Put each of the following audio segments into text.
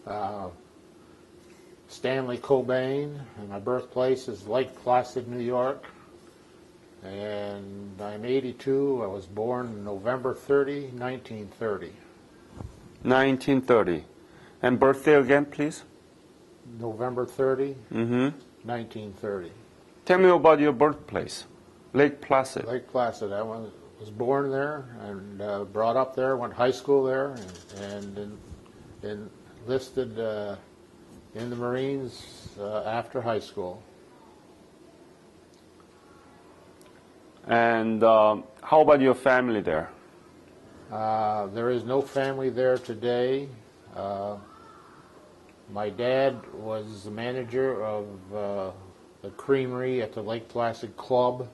Uh, Stanley Cobane, and my birthplace is Lake Placid, New York. And I'm 82. I was born November 30, 1930. 1930. And birthday again, please? November 30, Mm-hmm. 1930. Tell me about your birthplace, Lake Placid. Lake Placid. I was born there and brought up there, went to high school there, and enlisted in the Marines after high school. And how about your family there? There is no family there today. My dad was the manager of the creamery at the Lake Placid Club.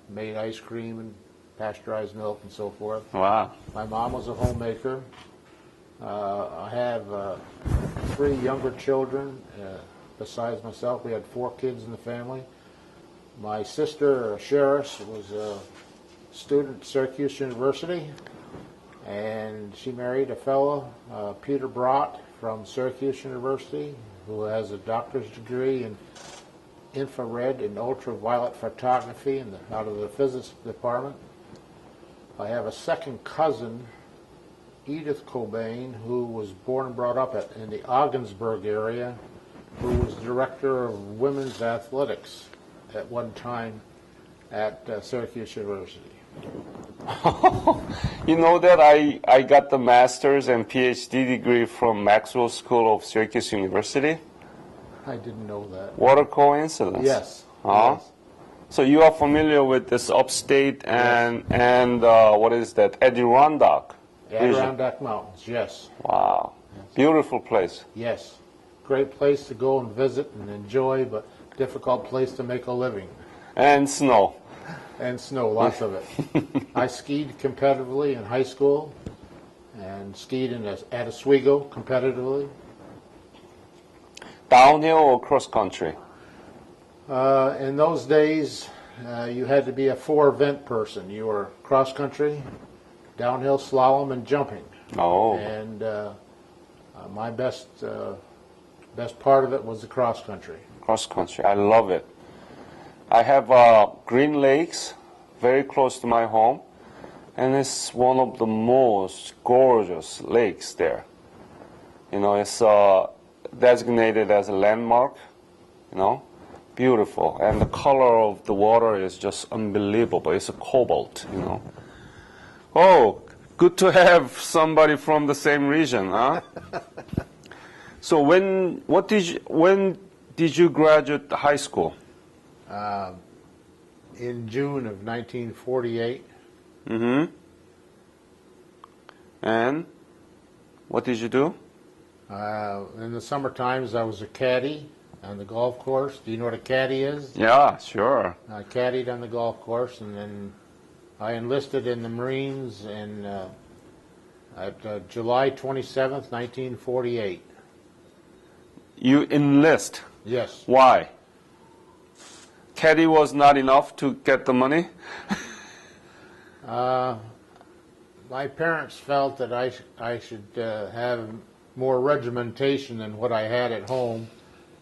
Made ice cream and pasteurized milk and so forth. Wow. My mom was a homemaker. I have 3 younger children besides myself. We had 4 kids in the family. My sister, Cheris, was a student at Syracuse University, and she married a fellow, Peter Brott, from Syracuse University, who has a doctor's degree in infrared and ultraviolet photography out of the physics department. I have a second cousin, Edith Cobane, who was born and brought up in the Ogdensburg area, who was director of women's athletics at one time at Syracuse University. You know that I got the master's and PhD degree from Maxwell School of Syracuse University? I didn't know that. What a coincidence. Yes. Huh? Yes. So you are familiar with this upstate and what is that, Adirondack? Adirondack Mountains, yes. Wow. Yes. Beautiful place. Yes. Great place to go and visit and enjoy, but difficult place to make a living. And snow. And snow, lots of it. I skied competitively in high school and skied at Oswego competitively. Downhill or cross country? In those days, you had to be a 4-event person. You were cross country, downhill, slalom, and jumping. Oh. And my best part of it was the cross country. Cross country. I love it. I have Green Lakes very close to my home, and it's one of the most gorgeous lakes there. You know, it's designated as a landmark, you know, beautiful. And the color of the water is just unbelievable. It's a cobalt, you know. Oh, good to have somebody from the same region, huh? So when did you graduate high school? In June of 1948. Mm-hmm. And what did you do? In the summer times, I was a caddy on the golf course. Do you know what a caddy is? Yeah, sure. I caddied on the golf course, and then I enlisted in the Marines at July 27th, 1948. You enlist? Yes. Why? Caddy was not enough to get the money? My parents felt that I should have more regimentation than what I had at home,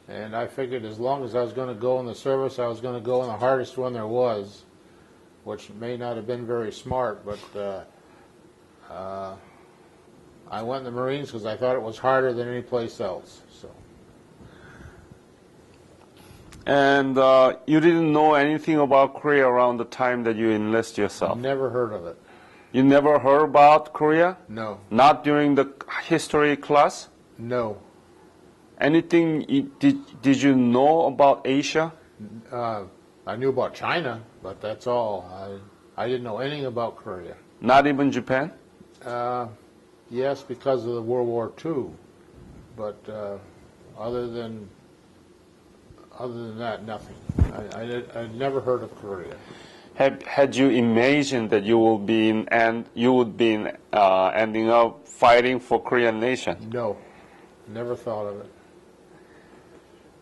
and I figured as long as I was going to go in the service, I was going to go in the hardest one there was, which may not have been very smart, but I went in the Marines because I thought it was harder than any place else. So. And you didn't know anything about Korea around the time that you enlist yourself? Never heard of it. You never heard about Korea? No. Not during the history class? No. Anything, did you know about Asia? I knew about China, but that's all. I didn't know anything about Korea. Not even Japan? Yes, because of the World War II, but other than that, nothing. I'd never heard of Korea. Had you imagined that you would be ending up fighting for Korean nation? No, never thought of it.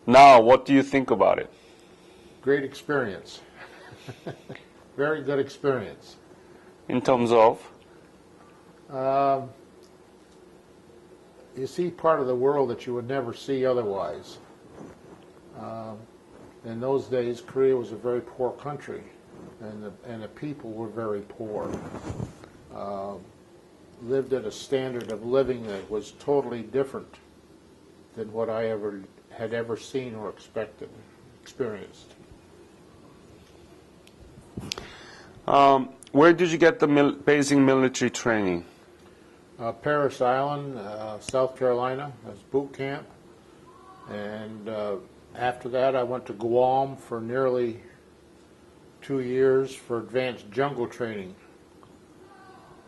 Now, what do you think about it? Great experience. Very good experience. In terms of? you see part of the world that you would never see otherwise. In those days, Korea was a very poor country, and the people were very poor. Lived at a standard of living that was totally different than what I had ever seen or experienced. Where did you get the basic military training? Paris Island, South Carolina, as boot camp. And after that, I went to Guam for nearly 2 years for advanced jungle training.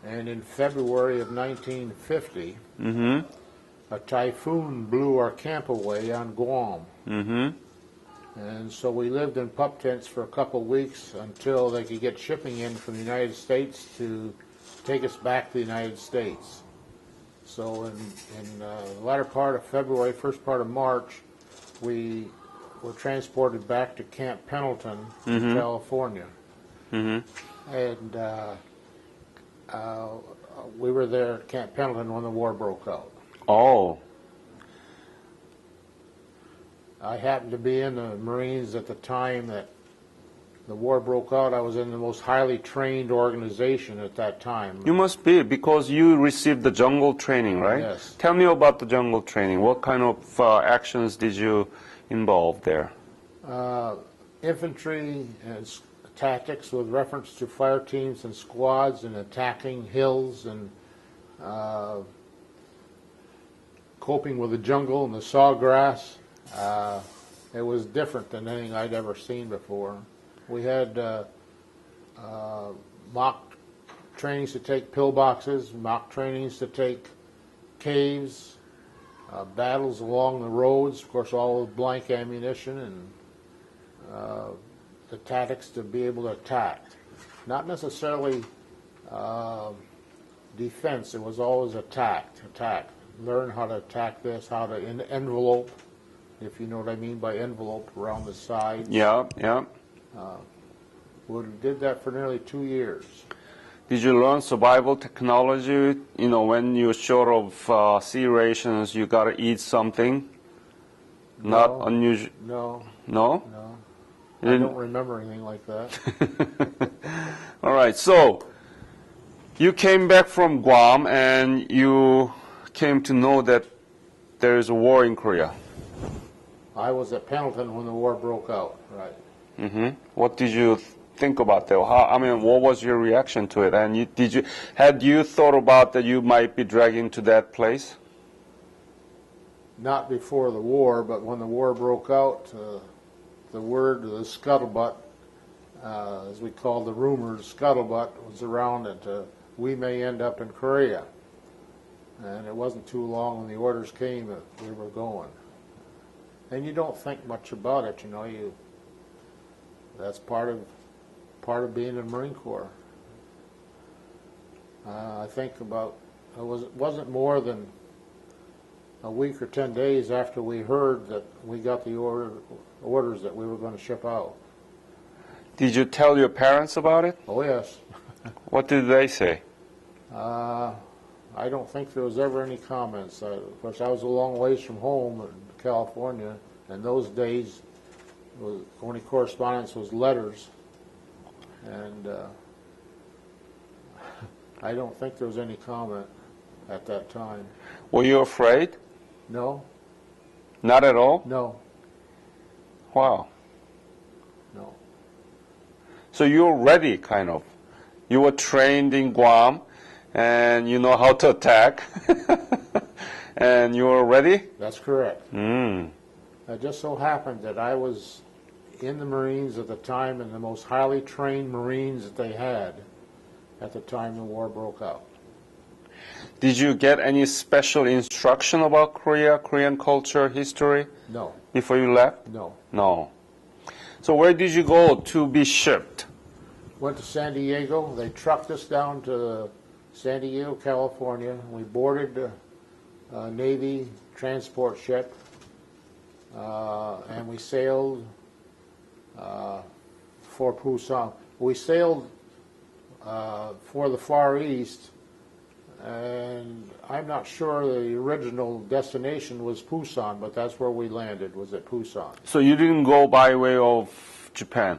And in February of 1950, a typhoon blew our camp away on Guam. And so we lived in pup tents for a couple of weeks until they could get shipping in from the United States to take us back to the United States. So in the latter part of February, first part of March, we were transported back to Camp Pendleton in California. And we were there at Camp Pendleton when the war broke out. Oh. I happened to be in the Marines at the time that the war broke out. I was in the most highly trained organization at that time. You must be, because you received the jungle training, right? Yes. Tell me about the jungle training. What kind of actions did you involve there? Infantry and tactics with reference to fire teams and squads and attacking hills and coping with the jungle and the sawgrass. It was different than anything I'd ever seen before. We had mock trainings to take pillboxes, mock trainings to take caves, battles along the roads, of course all with blank ammunition, and the tactics to be able to attack. Not necessarily defense, it was always attack. Learn how to attack this, how to envelope, if you know what I mean by envelope, around the sides. Yeah. We did that for nearly 2 years. Did you learn survival technology? You know, when you're short of sea rations, you got to eat something? Not unusual? No. No? No. I don't remember anything like that. All right, so you came back from Guam and you came to know that there is a war in Korea. I was at Pendleton when the war broke out, right. What did you think about that? What was your reaction to it? And had you thought about that you might be dragged into that place? Not before the war, but when the war broke out, the scuttlebutt, as we called the rumored scuttlebutt, was around that we may end up in Korea. And it wasn't too long when the orders came that we were going. And you don't think much about it, you know. That's part of being in the Marine Corps. I think it wasn't more than a week or 10 days after we heard that we got the orders that we were going to ship out. Did you tell your parents about it? Oh, yes. What did they say? I don't think there was ever any comments. Of course, I was a long ways from home in California, and those days, only correspondence was letters, and I don't think there was any comment at that time. Were you afraid? No. Not at all? No. Wow. No. So you were ready, kind of. You were trained in Guam, and you know how to attack, and you were ready? That's correct. It just so happened that I was in the Marines at the time, and the most highly trained Marines that they had at the time the war broke out. Did you get any special instruction about Korea, Korean culture, history? No. Before you left? No. No. So where did you go to be shipped? Went to San Diego. They trucked us down to San Diego, California. We boarded a Navy transport ship, and we sailed for Busan. We sailed for the Far East and I'm not sure the original destination was Busan, but that's where we landed, was at Busan. So you didn't go by way of Japan?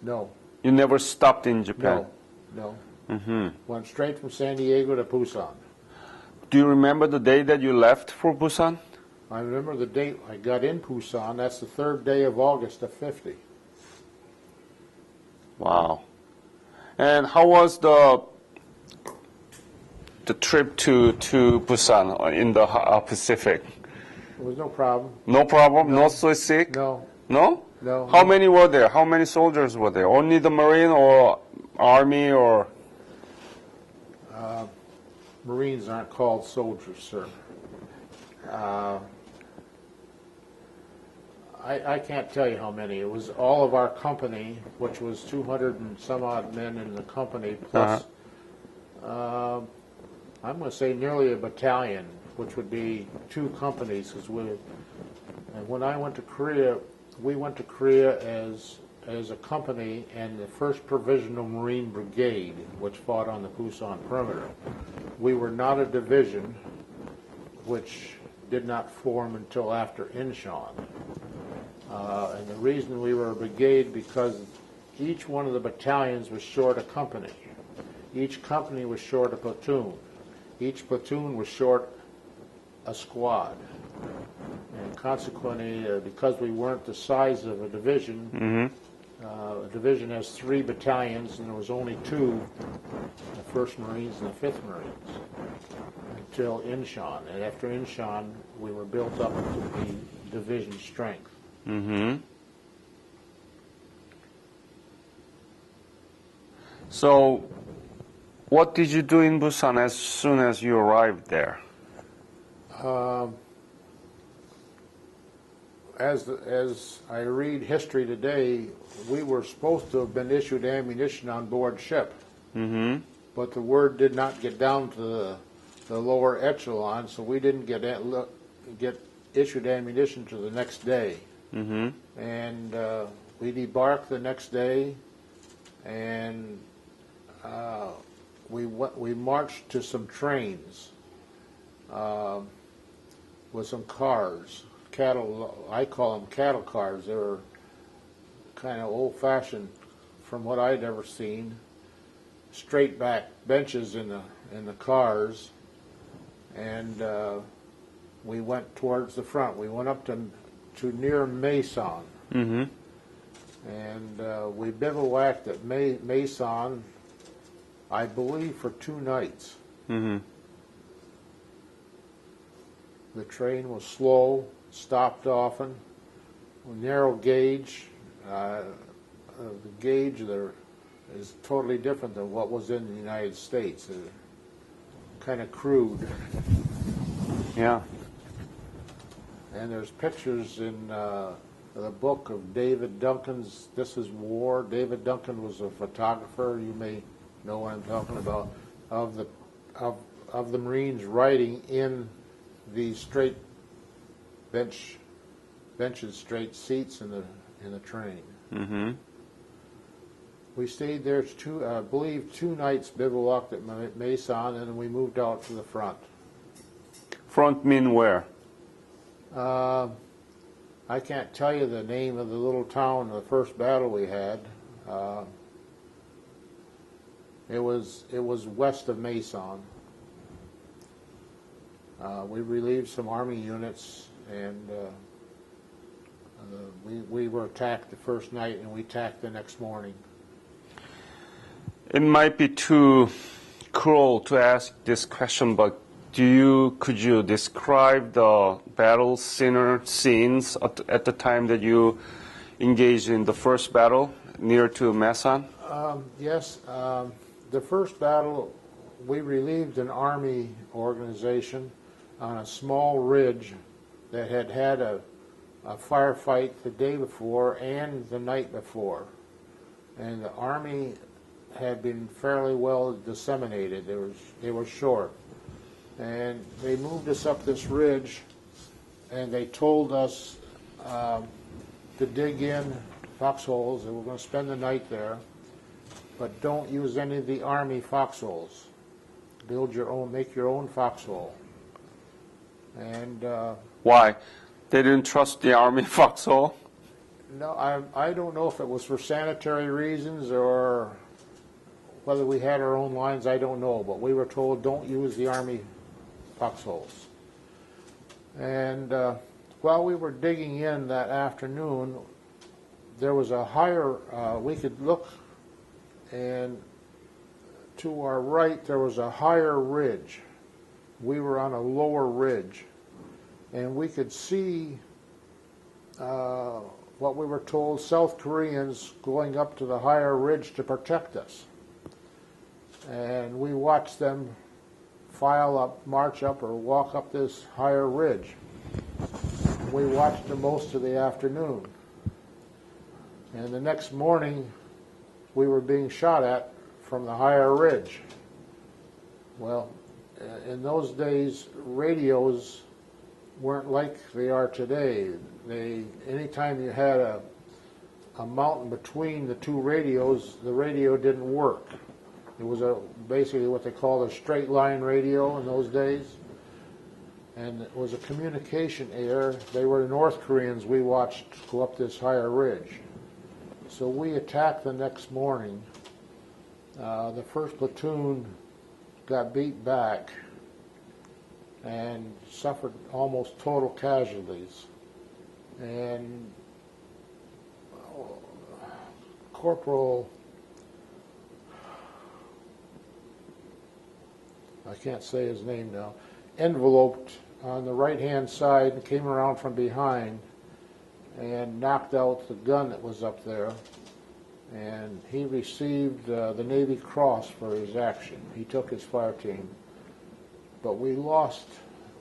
No. You never stopped in Japan? No. Mm-hmm. Went straight from San Diego to Busan. Do you remember the day that you left for Busan? I remember the date I got in Busan. That's the 3rd day of August of '50. Wow. And how was the trip to Busan in the Pacific? There was no problem. No problem? No. Not so sick? No. No? No. How many were there? How many soldiers were there? Only the Marine or Army or? Marines aren't called soldiers, sir. I can't tell you how many. It was all of our company, which was 200 and some odd men in the company, plus, I'm going to say nearly a battalion, which would be 2 companies. And when I went to Korea, we went to Korea as a company and the 1st Provisional Marine Brigade, which fought on the Busan perimeter. We were not a division, which did not form until after Incheon. And the reason we were a brigade, because each one of the battalions was short a company. Each company was short a platoon. Each platoon was short a squad. And consequently, because we weren't the size of a division, a division has 3 battalions, and there was only 2, the 1st Marines and the 5th Marines, until Incheon. And after Incheon, we were built up to the division strength. Mm-hmm. So, what did you do in Busan as soon as you arrived there? As I read history today, we were supposed to have been issued ammunition on board ship, but the word did not get down to the lower echelon, so we didn't get issued ammunition to the next day. And we debarked the next day, and we marched to some trains with some cars. I call them cattle cars. They were kind of old-fashioned from what I'd ever seen. Straight back benches in the cars, and we went towards the front. We went up to near Mason, and we bivouacked at Mason, I believe, for 2 nights. The train was slow, stopped often, narrow gauge. The gauge there is totally different than what was in the United States. Kind of crude. Yeah. And there's pictures in the book of David Duncan's This Is War. David Duncan was a photographer. You may know what I'm talking about, of the Marines riding in the straight benches, straight seats in the train. We stayed there I believe 2 nights, bivouacked at Mason, and then we moved out to the front. Front mean where? I can't tell you the name of the little town, the first battle we had. It was west of Mason. We relieved some Army units, and we were attacked the first night, and we attacked the next morning. It might be too cruel to ask this question, but could you describe the battle scenes at the time that you engaged in the first battle near to Masan? Yes. The first battle, we relieved an Army organization on a small ridge that had a firefight the day before and the night before. And the Army had been fairly well disseminated. They were short. And they moved us up this ridge, and they told us to dig in foxholes, and we're going to spend the night there, but don't use any of the Army foxholes. build your own, make your own foxhole. And Why? They didn't trust the Army foxhole? no, I don't know if it was for sanitary reasons or whether we had our own lines, I don't know. But we were told don't use the Army foxholes. And while we were digging in that afternoon, there was a higher, we could look, and to our right there was a higher ridge. We were on a lower ridge, and we could see what we were told, South Koreans going up to the higher ridge to protect us. And we watched them file up, march up, or walk up this higher ridge. We watched them most of the afternoon. And the next morning, we were being shot at from the higher ridge. Well, in those days, radios weren't like they are today. Anytime you had a mountain between the two radios, the radio didn't work. It was basically what they called a straight line radio in those days. And it was a communication error. They were North Koreans we watched go up this higher ridge. So we attacked the next morning. The first platoon got beat back and suffered almost total casualties. And Corporal, I can't say his name now, enveloped on the right-hand side and came around from behind and knocked out the gun that was up there. And he received the Navy Cross for his action. He took his fire team. But we lost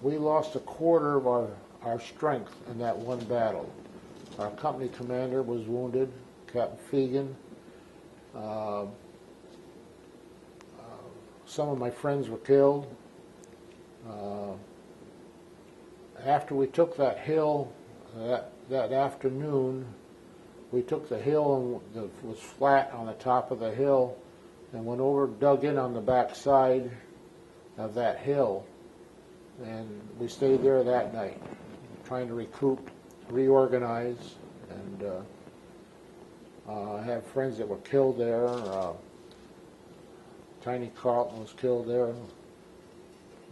a quarter of our strength in that one battle. Our company commander was wounded, Captain Fegan. Some of my friends were killed. After we took that hill, that afternoon, we took the hill and it was flat on the top of the hill and went over, dug in on the back side of that hill, and we stayed there that night, trying to recoup, reorganize, and I have friends that were killed there. Tiny Carlton was killed there.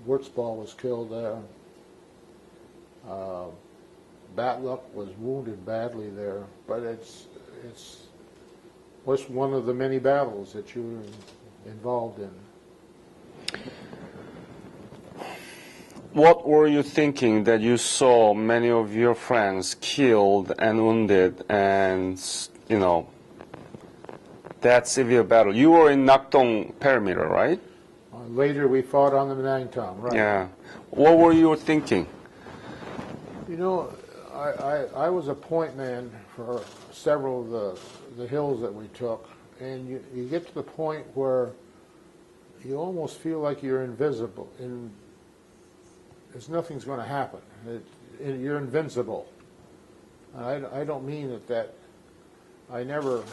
Wurtzball was killed there. Batluck was wounded badly there, but it's one of the many battles that you were involved in. What were you thinking that you saw many of your friends killed and wounded and, you know, that severe battle? You were in Nakdong perimeter, right? Later we fought on the Nangtong, right? Yeah. What were you thinking? You know, I was a point man for several of the hills that we took, and you get to the point where you almost feel like you're invisible. Nothing's going to happen. You're invincible. I don't mean that I never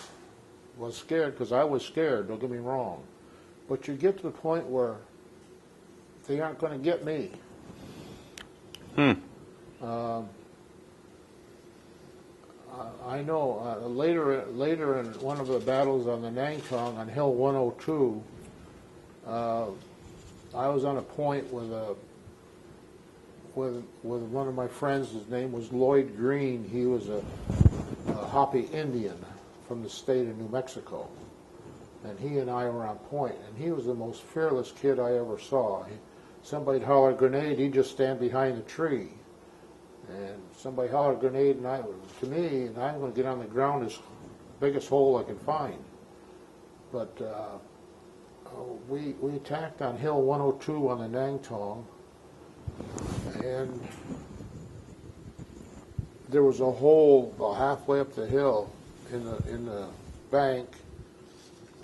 was scared, because I was scared, don't get me wrong. But you get to the point where they aren't going to get me. I know later in one of the battles on the Nangtong on Hill 102, I was on a point with one of my friends. His name was Lloyd Green. He was a Hopi Indian from the state of New Mexico, and he and I were on point. And he was the most fearless kid I ever saw. Somebody'd holler grenade, he'd just stand behind the tree. And somebody hollered grenade, and to me, and I'm going to get on the ground as biggest hole I can find. But we attacked on Hill 102 on the Nangtong, and there was a hole about halfway up the hill in the bank,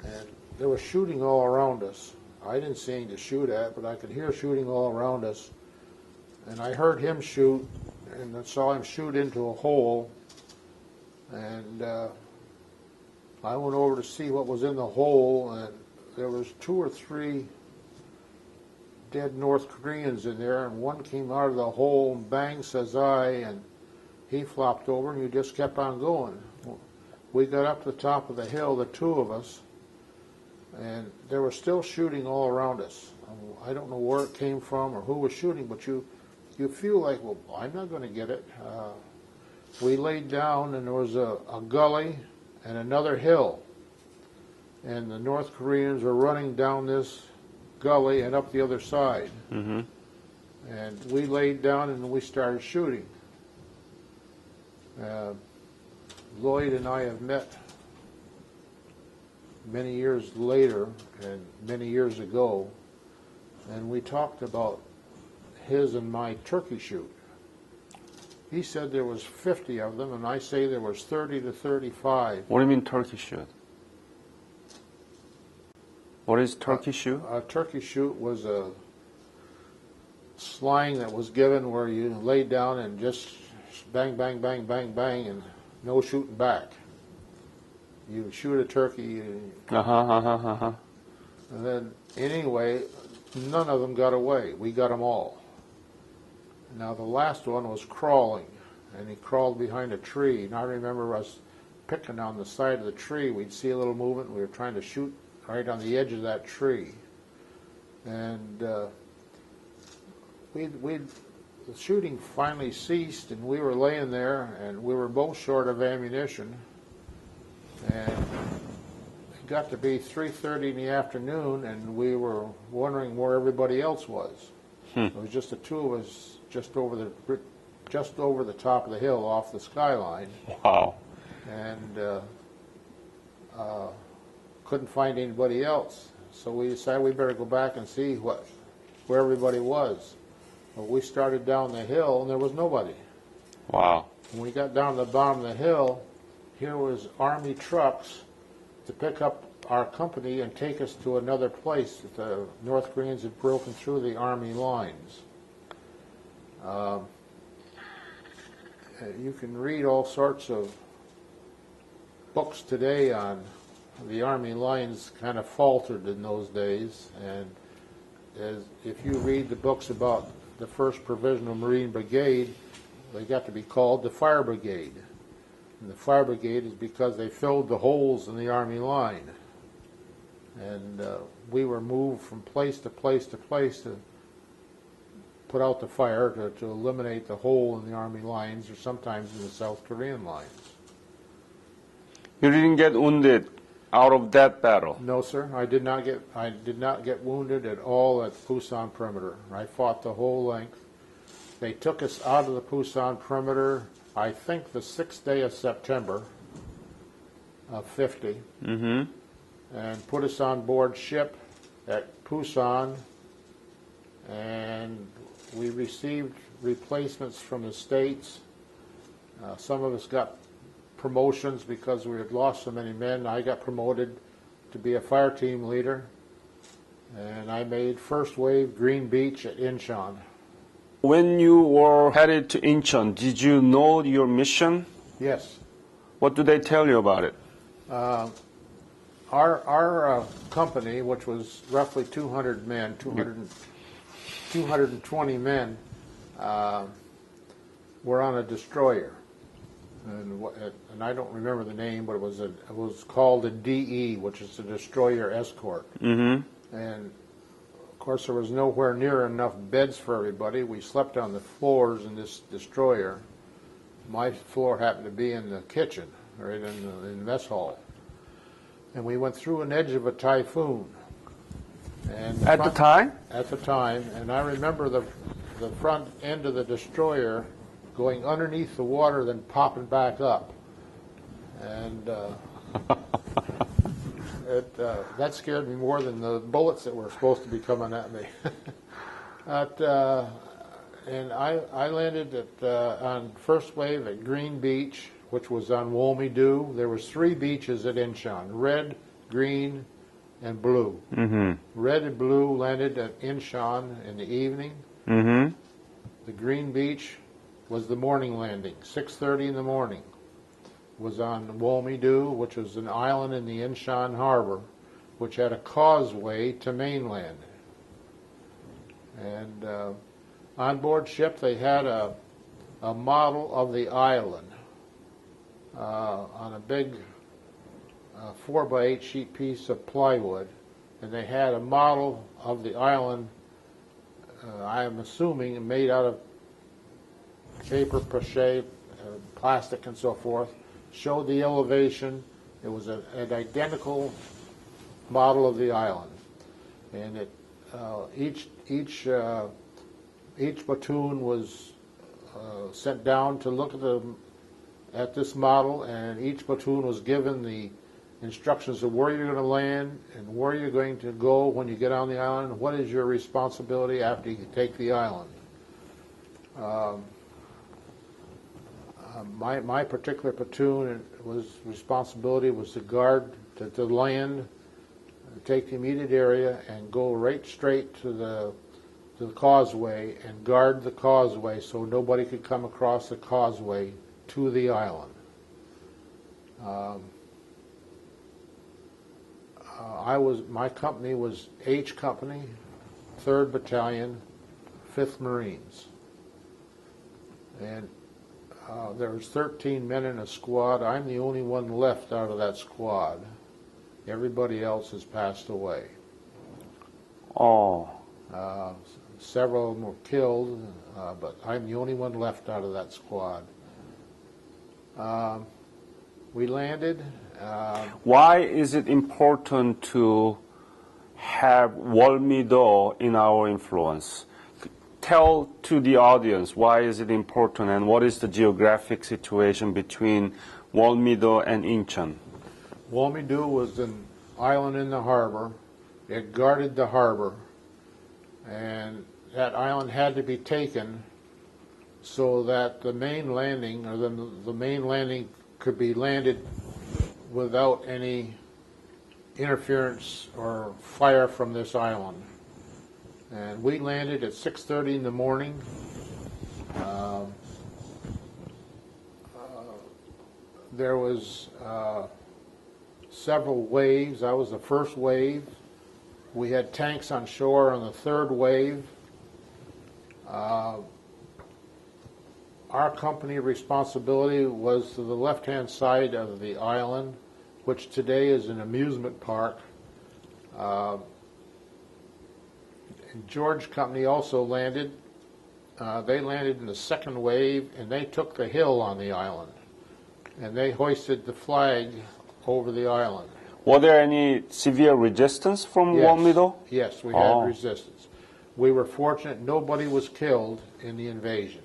and there was shooting all around us. I didn't see anything to shoot at, but I could hear shooting all around us, and I heard him shoot, and I saw him shoot into a hole, and I went over to see what was in the hole, and there was 2 or 3 dead North Koreans in there, and one came out of the hole, and bang, says I, and he flopped over, and you just kept on going. We got up to the top of the hill, the two of us, and they were still shooting all around us. I don't know where it came from or who was shooting, but you feel like, well, I'm not going to get it. We laid down, and there was a gully and another hill, and the North Koreans were running down this gully and up the other side. Mm-hmm. And we laid down and we started shooting. Lloyd and I have met many years later and many years ago, and we talked about his and my turkey shoot. He said there was 50 of them, and I say there was 30 to 35. What do you mean turkey shoot? What is turkey shoot? A turkey shoot was a slang that was given where you laid down and just bang, bang, bang, bang, bang, and no shooting back. You shoot a turkey, and then anyway, none of them got away. We got them all. Now the last one was crawling, and he crawled behind a tree. And I remember us picking on the side of the tree. We'd see a little movement. We were trying to shoot right on the edge of that tree, and the shooting finally ceased, and we were laying there, and we were both short of ammunition, and it got to be 3:30 in the afternoon, and we were wondering where everybody else was. It was just the two of us just over the top of the hill off the skyline. Wow. And couldn't find anybody else. So we decided we better go back and see where everybody was. Well, we started down the hill, and there was nobody. Wow. When we got down to the bottom of the hill, here was Army trucks to pick up our company and take us to another place. The North Koreans had broken through the Army lines. You can read all sorts of books today on the Army lines kind of faltered in those days, and if you read the books about the 1st Provisional Marine Brigade, they got to be called the Fire Brigade. And the Fire Brigade is because they filled the holes in the Army line. And we were moved from place to place to place to put out the fire, to eliminate the hole in the Army lines, or sometimes in the South Korean lines. You didn't get wounded out of that battle? No, sir. I did not get wounded at all at Pusan perimeter. I fought the whole length. They took us out of the Pusan perimeter, I think the 6th day of September of 50, and put us on board ship at Pusan, and we received replacements from the States. Some of us got promotions because we had lost so many men. I got promoted to be a fire team leader, and I made first wave Green Beach at Incheon. When you were headed to Incheon, did you know your mission? Yes. What did they tell you about it? Our company, which was roughly 200 men, 220 men, were on a destroyer. And I don't remember the name, but it was called a DE, which is a destroyer escort. And of course, there was nowhere near enough beds for everybody. We slept on the floors in this destroyer. My floor happened to be in the kitchen, right in the mess hall. And we went through an edge of a typhoon. And At the time? At the time, and I remember the front end of the destroyer going underneath the water, then popping back up, and that scared me more than the bullets that were supposed to be coming at me. And I landed on first wave at Green Beach, which was on Wolmy-Do. There was 3 beaches at Incheon: red, green, and blue. Red and blue landed at Incheon in the evening. The Green Beach was the morning landing, 6:30 in the morning. Was on Wolmy-Do, which was an island in the Incheon harbor, which had a causeway to mainland. And on board ship, they had a model of the island on a big 4x8 sheet piece of plywood, and they had a model of the island, I am assuming, made out of paper mache, plastic and so forth, showed the elevation. It was an identical model of the island, and it each platoon was sent down to look at this model, and each platoon was given the instructions of where you're going to land and where you're going to go when you get on the island, and what is your responsibility after you take the island. My particular platoon responsibility was to guard the land, take the immediate area, and go right straight to the causeway and guard the causeway so nobody could come across the causeway to the island. My company was H Company, 3rd Battalion, 5th Marines. And there was 13 men in a squad. I'm the only one left out of that squad. Everybody else has passed away. Oh. Several of them were killed, but I'm the only one left out of that squad. We landed. Why is it important to have Wolmido in our influence? Tell to the audience why is it important and what is the geographic situation between Wolmido and Incheon? Wolmido was an island in the harbor. It guarded the harbor, and that island had to be taken so that the main landing, or the main landing, could be landed without any interference or fire from this island. And we landed at 6:30 in the morning. There was several waves. I was the first wave. We had tanks on shore on the third wave. Our company responsibility was to the left-hand side of the island, which today is an amusement park. George Company also landed. They landed in the second wave, and they took the hill on the island, and they hoisted the flag over the island. Were there any severe resistance from Wolmido? Yes, we had resistance. We were fortunate nobody was killed in the invasion.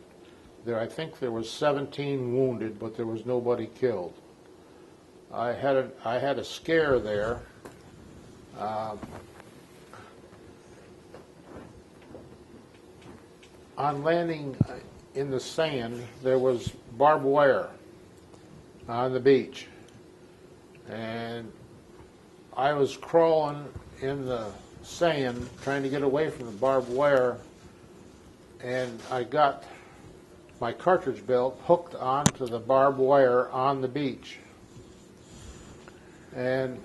I think there was 17 wounded, but there was nobody killed. I had a scare there. On landing in the sand, there was barbed wire on the beach, and I was crawling in the sand trying to get away from the barbed wire, and I got my cartridge belt hooked onto the barbed wire on the beach. And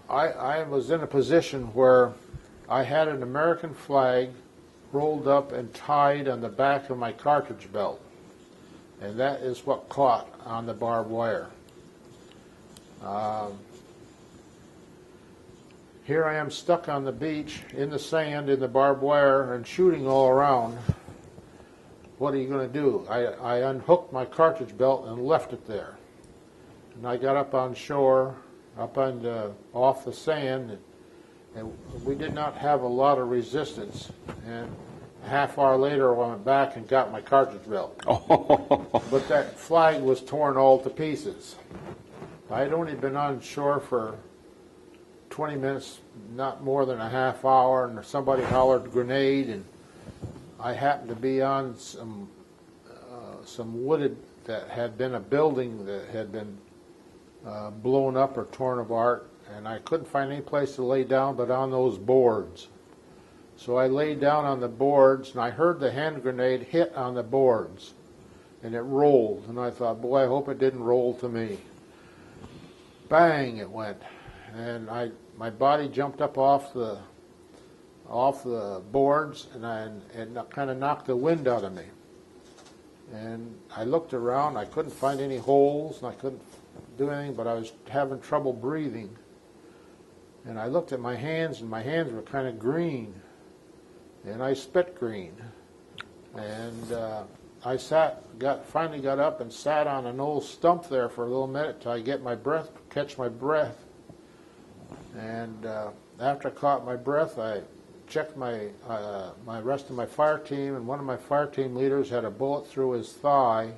I was in a position where I had an American flag rolled up and tied on the back of my cartridge belt, and that is what caught on the barbed wire. Here I am stuck on the beach in the sand in the barbed wire and shooting all around. What are you going to do? I unhooked my cartridge belt and left it there. And I got up on shore, off the sand, and we did not have a lot of resistance. And a half hour later, I went back and got my cartridge belt. But that flag was torn all to pieces. I'd only been on shore for 20 minutes, not more than a half hour, and somebody hollered grenade, and I happened to be on some wooded that had been a building that had been blown up or torn apart, and I couldn't find any place to lay down but on those boards. So I laid down on the boards, and I heard the hand grenade hit on the boards, and it rolled, and I thought, boy, I hope it didn't roll to me. Bang, it went, and my body jumped up off off the boards, and kind of knocked the wind out of me. And I looked around. I couldn't find any holes, and I couldn't do anything, but I was having trouble breathing. And I looked at my hands, and my hands were kind of green, and I spit green. And I finally got up and sat on an old stump there for a little minute till I catch my breath. And after I caught my breath, I checked my rest of my fire team, and one of my fire team leaders had a bullet through his thigh,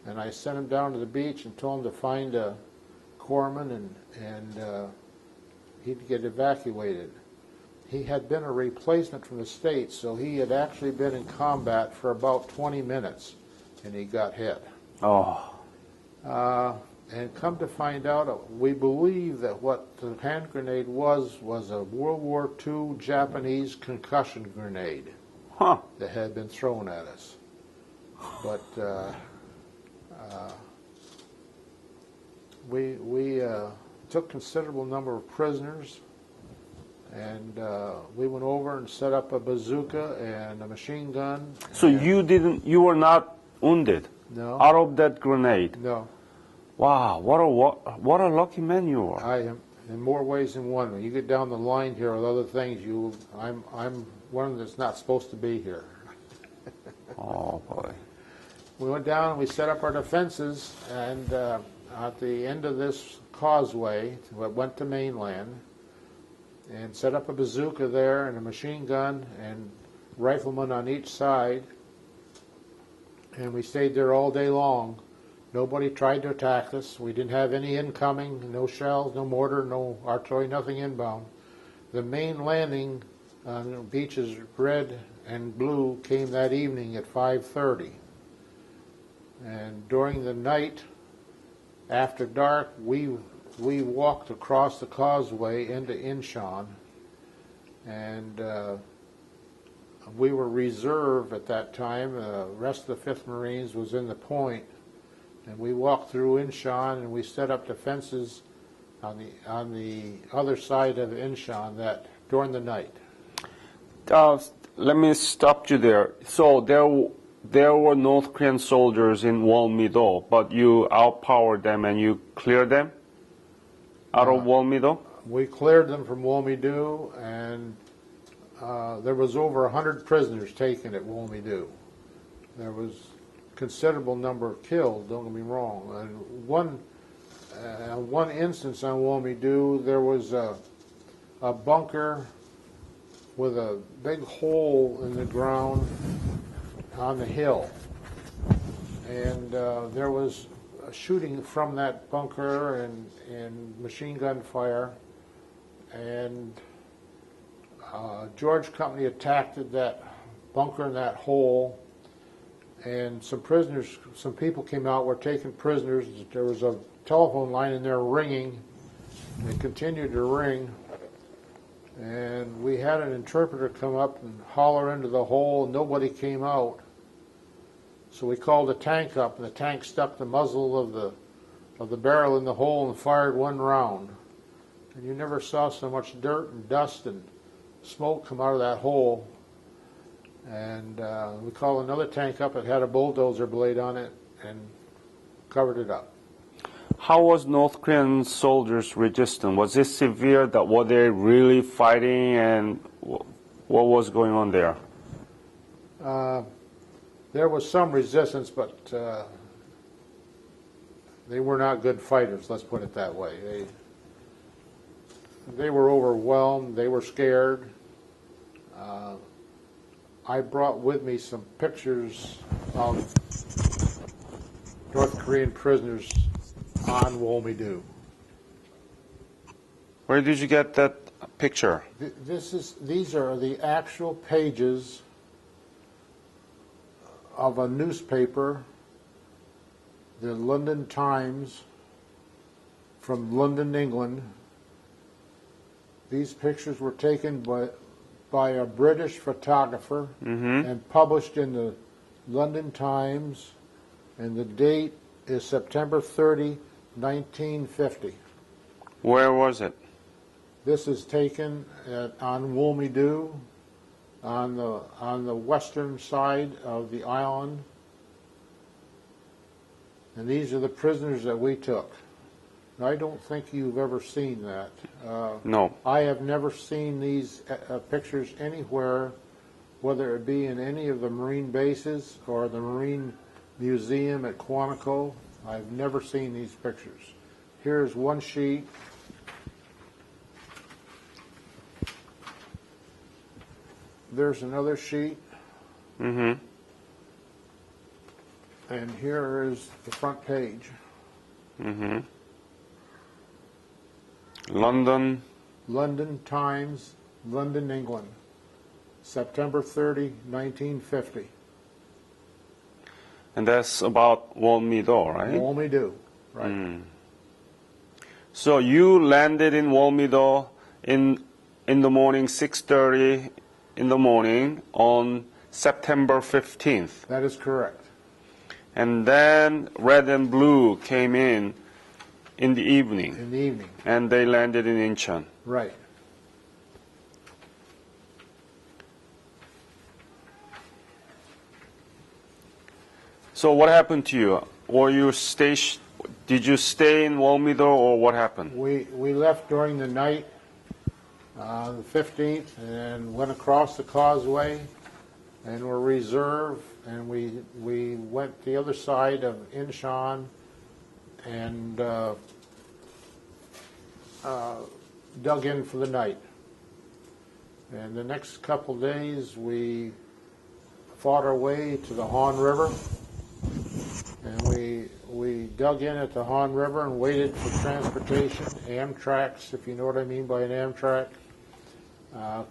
and I sent him down to the beach and told him to find a corpsman and he'd get evacuated. He had been a replacement from the States, so he had actually been in combat for about 20 minutes, and he got hit. Oh. And come to find out, we believe that what the hand grenade was a World War II Japanese concussion grenade that had been thrown at us. But we took considerable number of prisoners, and we went over and set up a bazooka and a machine gun. So you were not wounded? No. Out of that grenade? No. Wow, what a lucky man you are. I am, in more ways than one. When you get down the line here with other things, I'm one that's not supposed to be here. Oh boy. We went down and we set up our defenses, and at the end of this causeway, went to mainland, and set up a bazooka there and a machine gun and riflemen on each side, and we stayed there all day long. Nobody tried to attack us. We didn't have any incoming, no shells, no mortar, no artillery, nothing inbound. The main landing on the beaches red and blue came that evening at 5:30. And during the night, after dark, we walked across the causeway into Incheon, and we were reserve at that time. The rest of the 5th Marines was in the point. And we walked through Incheon, and we set up defenses on the other side of Incheon during the night. Let me stop you there. So there were North Korean soldiers in Won-mi-do, but you outpowered them and you cleared them out of Won-mi-do? We cleared them from Won-mi-do, and there was over 100 prisoners taken at Won-mi-do. There was considerable number killed, don't get me wrong. And one instance on Won-mi-do, there was a bunker with a big hole in the ground on the hill. And there was shooting from that bunker and machine gun fire. And George Company attacked that bunker and that hole. And some people came out, were taken prisoners. There was a telephone line in there ringing. It continued to ring. And we had an interpreter come up and holler into the hole, and nobody came out. So we called a tank up, and the tank stuck the muzzle of the barrel in the hole and fired one round. And you never saw so much dirt and dust and smoke come out of that hole. And we called another tank up. It had a bulldozer blade on it and covered it up. How was North Korean soldiers' resistance? Was it severe? Were they really fighting, and what was going on there? There was some resistance, but they were not good fighters, let's put it that way. They were overwhelmed. They were scared. I brought with me some pictures of North Korean prisoners on Won-mi-do. Where did you get that picture? These are the actual pages of a newspaper, the London Times, from London, England. These pictures were taken by a British photographer and published in the London Times, and the date is September 30, 1950. Where was it? This is taken on Woolmeadoo, on the western side of the island. And these are the prisoners that we took. I don't think you've ever seen that. No. I have never seen these pictures anywhere, whether it be in any of the Marine bases or the Marine Museum at Quantico. I've never seen these pictures. Here's one sheet. There's another sheet. Mm-hmm. And here is the front page. Mm-hmm. London Times, London, England, September 30, 1950. And that's about Woolmeadoo, right? Woolmeadoo, right. Mm. So you landed in Woolmeadoo in the morning, 6:30 in the morning on September 15th. That is correct. And then Red and Blue came in the evening. In the evening. And they landed in Incheon. Right. So what happened to you? Were you stationed? Did you stay in Woolmeadoo, or what happened? We left during the night, the 15th, and went across the causeway, and were reserved, and we went the other side of Incheon, and dug in for the night. And the next couple days, we fought our way to the Han River, and we dug in at the Han River and waited for transportation. Amtraks, if you know what I mean by an Amtrak,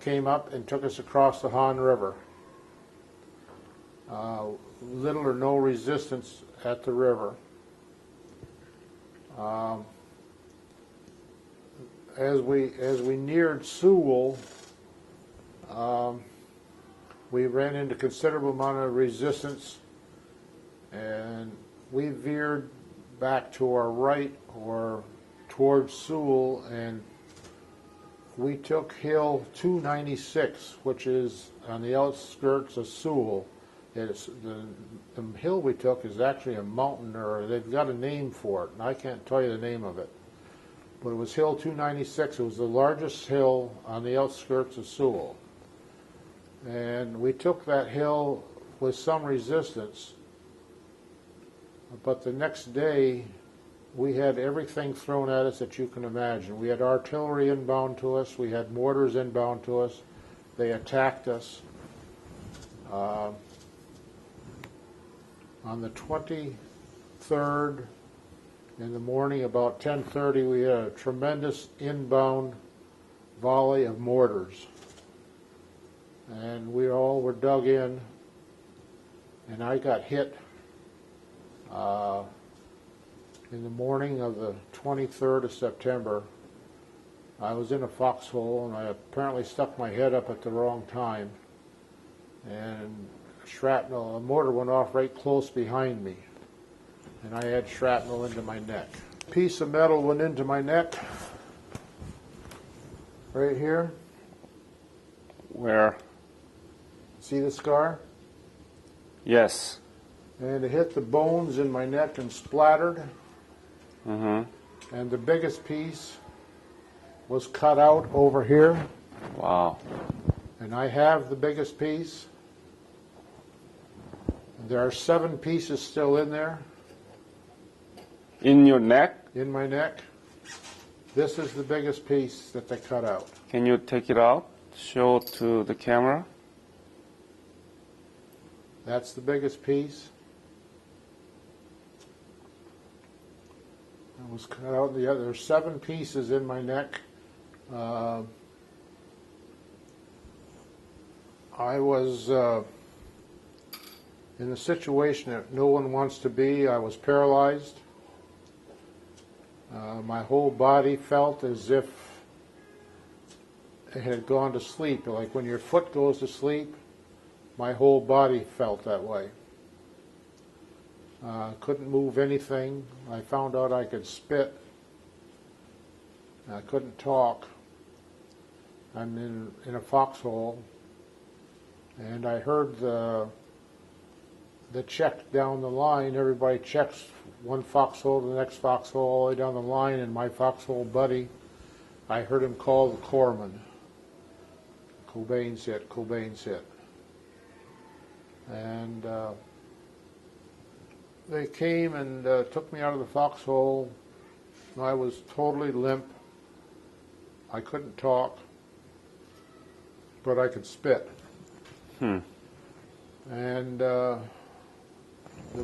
came up and took us across the Han River. Little or no resistance at the river. As we neared Sewell, we ran into considerable amount of resistance, and we veered back to our right or towards Sewell, and we took Hill 296, which is on the outskirts of Sewell. It's the hill we took is actually a mountain, or they've got a name for it, and I can't tell you the name of it. But it was Hill 296. It was the largest hill on the outskirts of Sewell. And we took that hill with some resistance, but the next day we had everything thrown at us that you can imagine. We had artillery inbound to us. We had mortars inbound to us. They attacked us. On the 23rd, in the morning, about 10:30, we had a tremendous inbound volley of mortars. And we all were dug in, and I got hit in the morning of the 23rd of September. I was in a foxhole, and I apparently stuck my head up at the wrong time, and a mortar went off right close behind me, and I had shrapnel into my neck. A piece of metal went into my neck, right here. Where? See the scar? Yes. And it hit the bones in my neck and splattered. Mm-hmm. And the biggest piece was cut out over here. Wow. And I have the biggest piece. There are 7 pieces still in there. In your neck? In my neck. This is the biggest piece that they cut out. Can you take it out? Show to the camera. That's the biggest piece. It was cut out. There's 7 pieces in my neck. I was in a situation that no one wants to be. I was paralyzed. My whole body felt as if it had gone to sleep. Like when your foot goes to sleep, my whole body felt that way. Couldn't move anything. I found out I could spit. I couldn't talk. I'm in a foxhole, and I heard the check down the line. Everybody checks one foxhole to the next foxhole all the way down the line, and my foxhole buddy, I heard him call the corpsman. Cobane's hit, Cobane's hit. And they came and took me out of the foxhole. I was totally limp. I couldn't talk, but I could spit. And the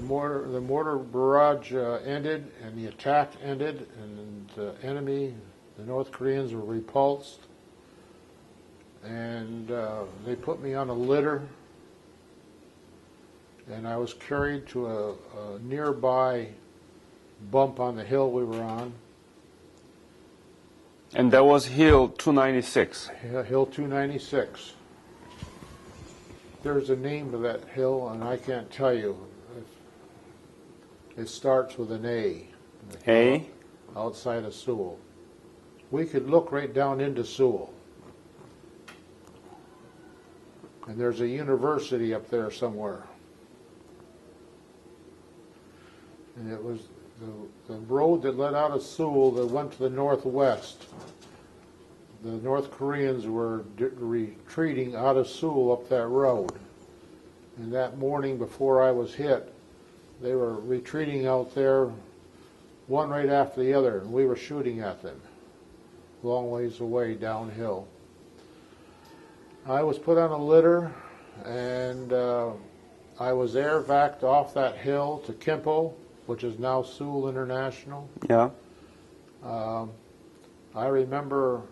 mortar barrage ended, and the attack ended, and the enemy, the North Koreans, were repulsed. And they put me on a litter, and I was carried to a nearby bump on the hill we were on. And that was Hill 296. Hill 296. There's a name to that hill, and I can't tell you. It starts with an A. A? Outside of Sewell. We could look right down into Sewell. And there's a university up there somewhere. And it was the road that led out of Sewell that went to the northwest. The North Koreans were retreating out of Sewell up that road. And that morning before I was hit, they were retreating out there, one right after the other, and we were shooting at them, long ways away downhill. I was put on a litter, and I was air vac'd off that hill to Kimpo, which is now Sewell International. Yeah. I remember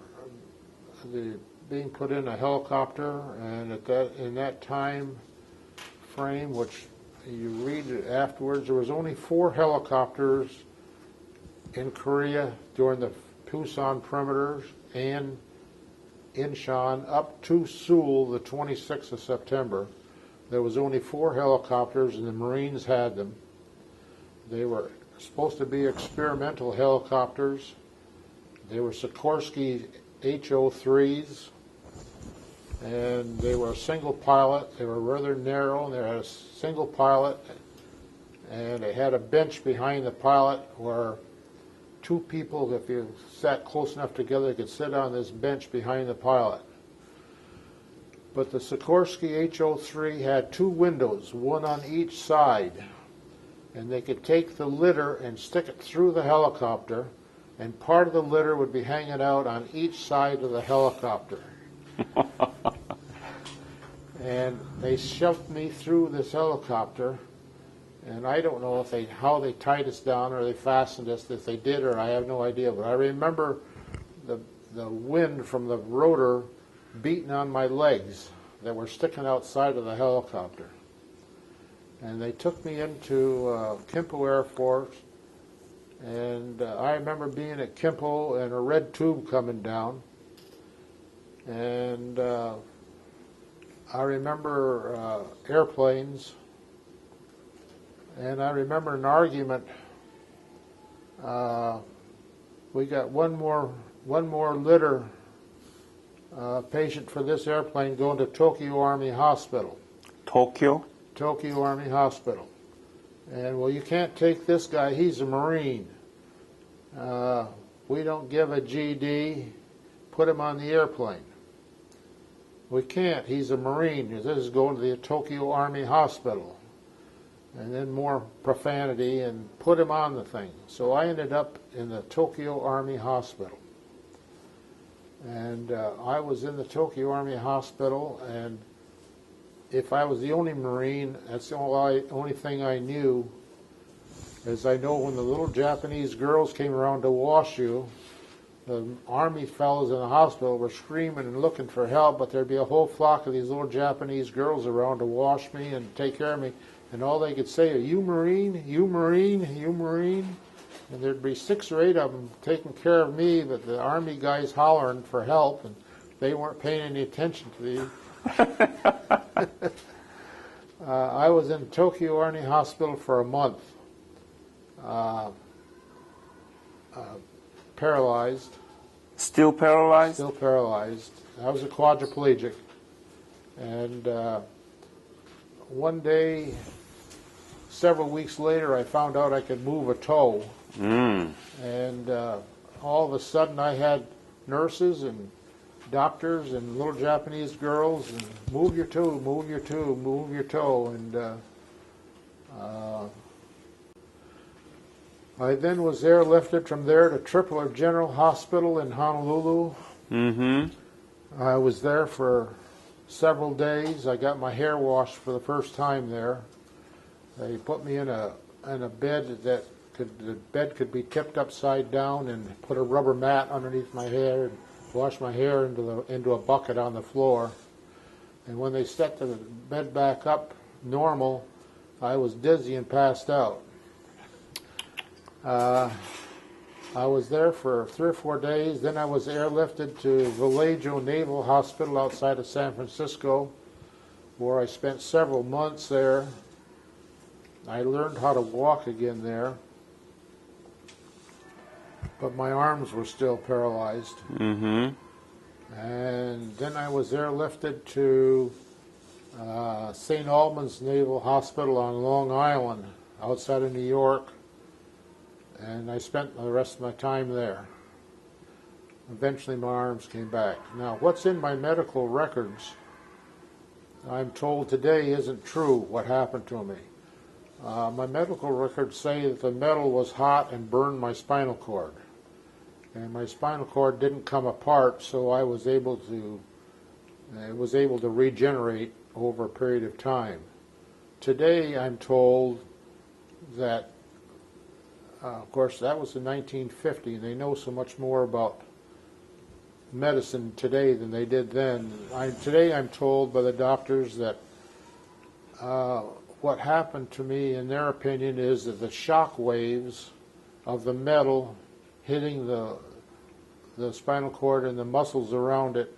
being put in a helicopter, and in that time frame, which you read it afterwards, there was only 4 helicopters in Korea during the Pusan perimeters and Incheon up to Sewell the 26th of September. There was only 4 helicopters, and the Marines had them. They were supposed to be experimental helicopters. They were Sikorsky HO-3s, and they were a single pilot. They were rather narrow, and they had a single pilot, and they had a bench behind the pilot where 2 people, if you sat close enough together, could sit on this bench behind the pilot. But the Sikorsky HO-3 had 2 windows, one on each side, and they could take the litter and stick it through the helicopter, and part of the litter would be hanging out on each side of the helicopter. And they shoved me through this helicopter, and I don't know how they tied us down or they fastened us. If they did, or I have no idea. But I remember the wind from the rotor beating on my legs that were sticking outside of the helicopter. And they took me into Kimpo Air Force, and I remember being at Kimpo and a red tube coming down. And I remember airplanes, and I remember an argument. We got one more litter patient for this airplane going to Tokyo Army Hospital. Tokyo? Tokyo Army Hospital. And, well, you can't take this guy, he's a Marine. We don't give a GD, put him on the airplane. We can't, he's a Marine. This is going to the Tokyo Army Hospital. And then more profanity, and put him on the thing. So I ended up in the Tokyo Army Hospital. And I was in the Tokyo Army Hospital, and if I was the only Marine, that's the only thing I knew, is I know when the little Japanese girls came around to wash you, the Army fellows in the hospital were screaming and looking for help, but there'd be a whole flock of these little Japanese girls around to wash me and take care of me, and all they could say, "Are you Marine? You Marine? You Marine?" And there'd be 6 or 8 of them taking care of me, but the Army guys hollering for help, and they weren't paying any attention to me. I was in Tokyo Army Hospital for a month, paralyzed. Still paralyzed? Still paralyzed. I was a quadriplegic. And one day, several weeks later, I found out I could move a toe. And all of a sudden I had nurses and doctors and little Japanese girls and move your toe, move your toe, move your toe. And I then was airlifted from there to Tripler General Hospital in Honolulu. I was there for several days. I got my hair washed for the first time there. They put me in a bed that the bed could be tipped upside down and put a rubber mat underneath my hair and wash my hair into a bucket on the floor. And when they set the bed back up normal, I was dizzy and passed out. I was there for 3 or 4 days. Then I was airlifted to Vallejo Naval Hospital outside of San Francisco, where I spent several months there. I learned how to walk again there, but my arms were still paralyzed. And then I was airlifted to St. Albans Naval Hospital on Long Island, outside of New York, and I spent the rest of my time there. Eventually my arms came back. Now, what's in my medical records, I'm told today isn't true, what happened to me. My medical records say that the metal was hot and burned my spinal cord. And my spinal cord didn't come apart, so I was able to regenerate over a period of time. Today I'm told that, of course, that was in 1950, and they know so much more about medicine today than they did then. Today I'm told by the doctors that what happened to me, in their opinion, is that the shock waves of the metal hitting the spinal cord and the muscles around it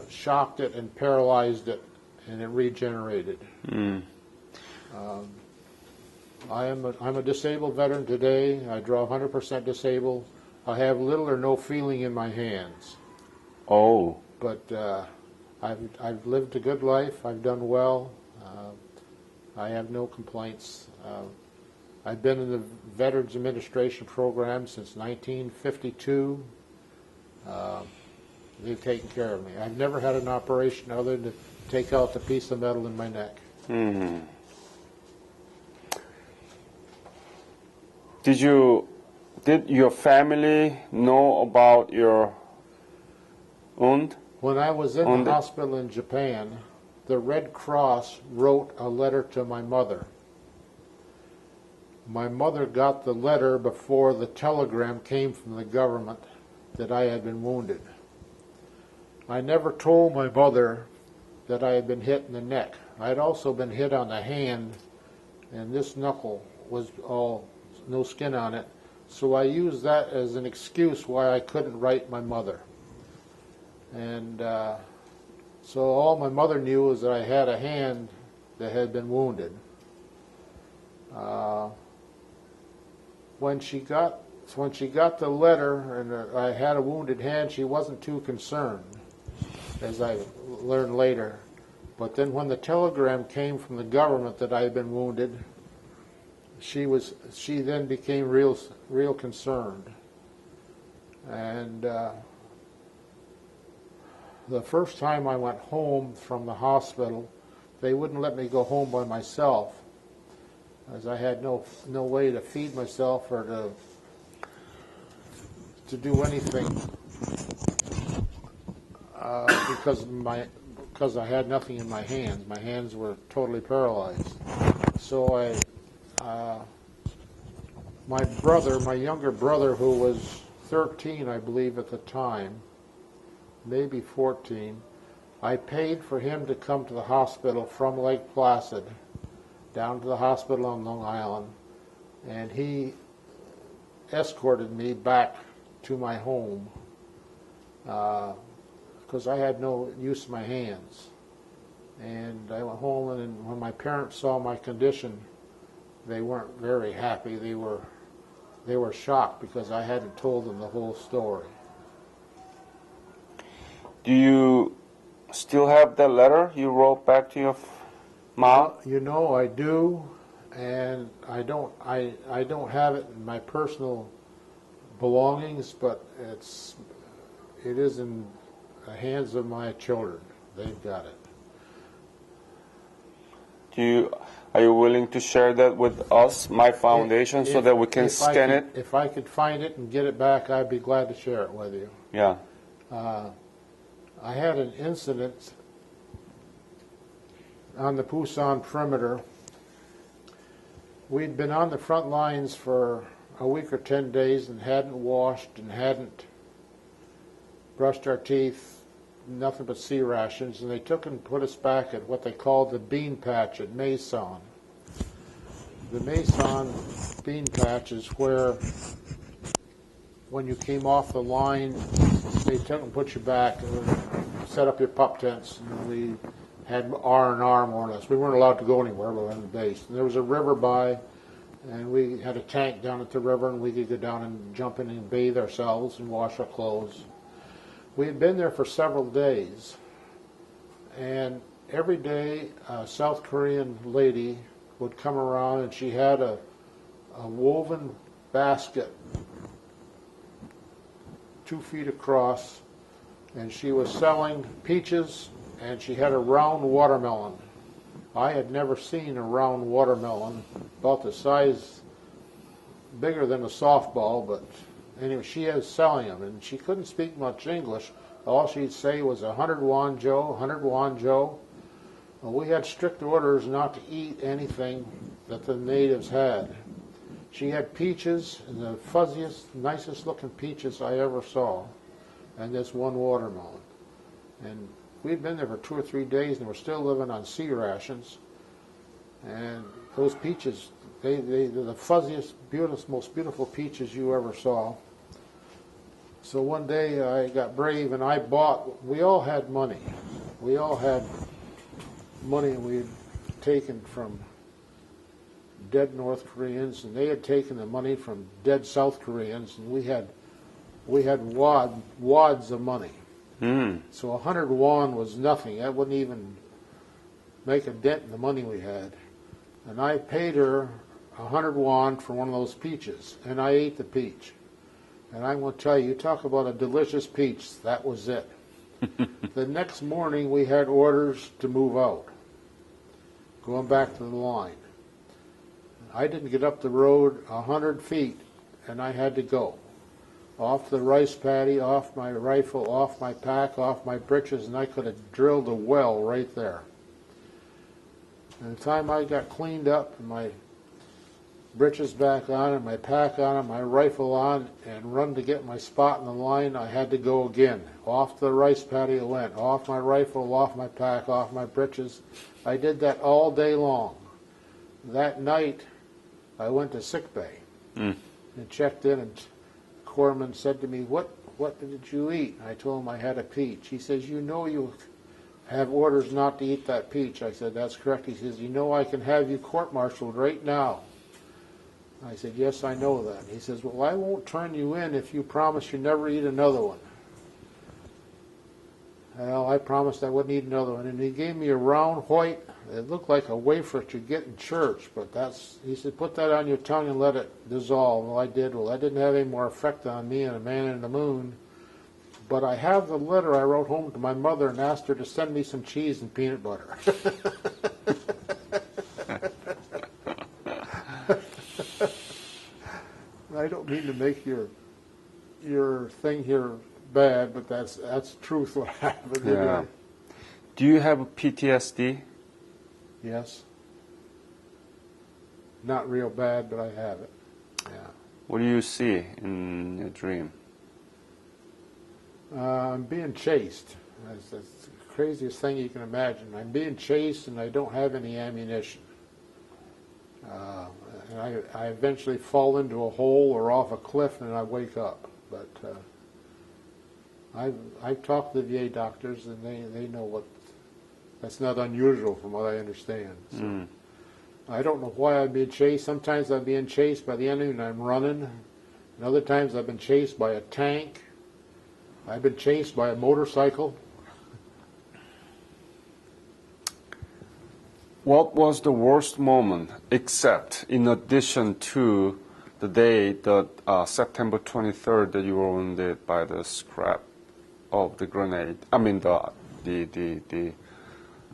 shocked it and paralyzed it, and it regenerated. I'm a disabled veteran today. I draw 100% disabled. I have little or no feeling in my hands. Oh. But I've lived a good life. I've done well. I have no complaints. I've been in the Veterans Administration program since 1952. They've taken care of me. I've never had an operation other than to take out the piece of metal in my neck. Did your family know about your wound? When I was in the hospital in Japan, the Red Cross wrote a letter to my mother. My mother got the letter before the telegram came from the government that I had been wounded. I never told my mother that I had been hit in the neck. I had also been hit on the hand, and this knuckle was all no skin on it, so I used that as an excuse why I couldn't write my mother. And so all my mother knew was that I had a hand that had been wounded. When she got the letter and I had a wounded hand, she wasn't too concerned, as I learned later. But then when the telegram came from the government that I had been wounded, she then became real concerned. And the first time I went home from the hospital, they wouldn't let me go home by myself, as I had no way to feed myself or to do anything because I had nothing in my hands. My hands were totally paralyzed. So my younger brother, who was 13, I believe at the time, maybe 14, I paid for him to come to the hospital from Lake Placid down to the hospital on Long Island, and he escorted me back to my home because I had no use of my hands. And I went home, and when my parents saw my condition, they weren't very happy. They were shocked because I hadn't told them the whole story. Do you still have that letter you wrote back to your mom? You know, I do, and I don't have it in my personal belongings, but it is in the hands of my children. They've got it. Are you willing to share that with us, my foundation, so that we can scan it? If I could find it and get it back, I'd be glad to share it with you. Yeah. I had an incident on the Busan perimeter. We'd been on the front lines for a week or 10 days and hadn't washed and hadn't brushed our teeth, nothing but sea rations, and they took and put us back at what they called the bean patch at Maison. The Maison bean patch is where, when you came off the line, they took and put you back and set up your pup tents, and we had R&R more or less. We weren't allowed to go anywhere but on the base. And there was a river by, and we had a tank down at the river, and we could go down and jump in and bathe ourselves and wash our clothes. We had been there for several days, and every day a South Korean lady would come around, and she had a woven basket 2 feet across, and she was selling peaches, and she had a round watermelon. I had never seen a round watermelon, about the size, bigger than a softball, but anyway, she was selling them, and she couldn't speak much English. All she'd say was 100 won, Joe, 100 won, Joe. Well, we had strict orders not to eat anything that the natives had. She had peaches, and the fuzziest, nicest looking peaches I ever saw, and this one watermelon. And we'd been there for 2 or 3 days, and we're still living on sea rations. And those peaches, they're the fuzziest, most beautiful peaches you ever saw. So one day I got brave, and we all had money. We all had money we had taken from dead North Koreans, and they had taken the money from dead South Koreans, and we had wads of money. So 100 won was nothing. That wouldn't even make a dent in the money we had. And I paid her 100 won for one of those peaches, and I ate the peach. And I'm going to tell you, you talk about a delicious peach, that was it. The next morning we had orders to move out, going back to the line. I didn't get up the road 100 feet, and I had to go. Off the rice paddy, off my rifle, off my pack, off my breeches, and I could have drilled a well right there. And the time I got cleaned up, and my breeches back on, and my pack on, and my rifle on, and run to get my spot in the line, I had to go again. Off the rice paddy I went, off my rifle, off my pack, off my breeches. I did that all day long. That night, I went to sick bay and checked in, and Corpsman said to me, what did you eat? I told him I had a peach. He says, you know you have orders not to eat that peach. I said, that's correct. He says, you know I can have you court-martialed right now. I said, yes, I know that. He says, well, I won't turn you in if you promise you never eat another one. Well, I promised I wouldn't eat another one. And he gave me a round white, it looked like a wafer that you get in church, but he said, put that on your tongue and let it dissolve. Well, I did. Well, that didn't have any more effect on me than a man in the moon. But I have the letter I wrote home to my mother and asked her to send me some cheese and peanut butter. I don't mean to make your thing here bad, but that's truth what happened. Yeah. Do you have PTSD? Yes. Not real bad, but I have it. Yeah. What do you see in your dream? I'm being chased. That's the craziest thing you can imagine. I'm being chased, and I don't have any ammunition. And I eventually fall into a hole or off a cliff, and I wake up. But I've talked to the VA doctors, and they know that's not unusual from what I understand. So I don't know why I'm being chased. Sometimes I'm being chased by the enemy and I'm running. And other times I've been chased by a tank. I've been chased by a motorcycle. What was the worst moment, except in addition to the day, the September 23rd, that you were wounded by the scrap of the grenade? I mean the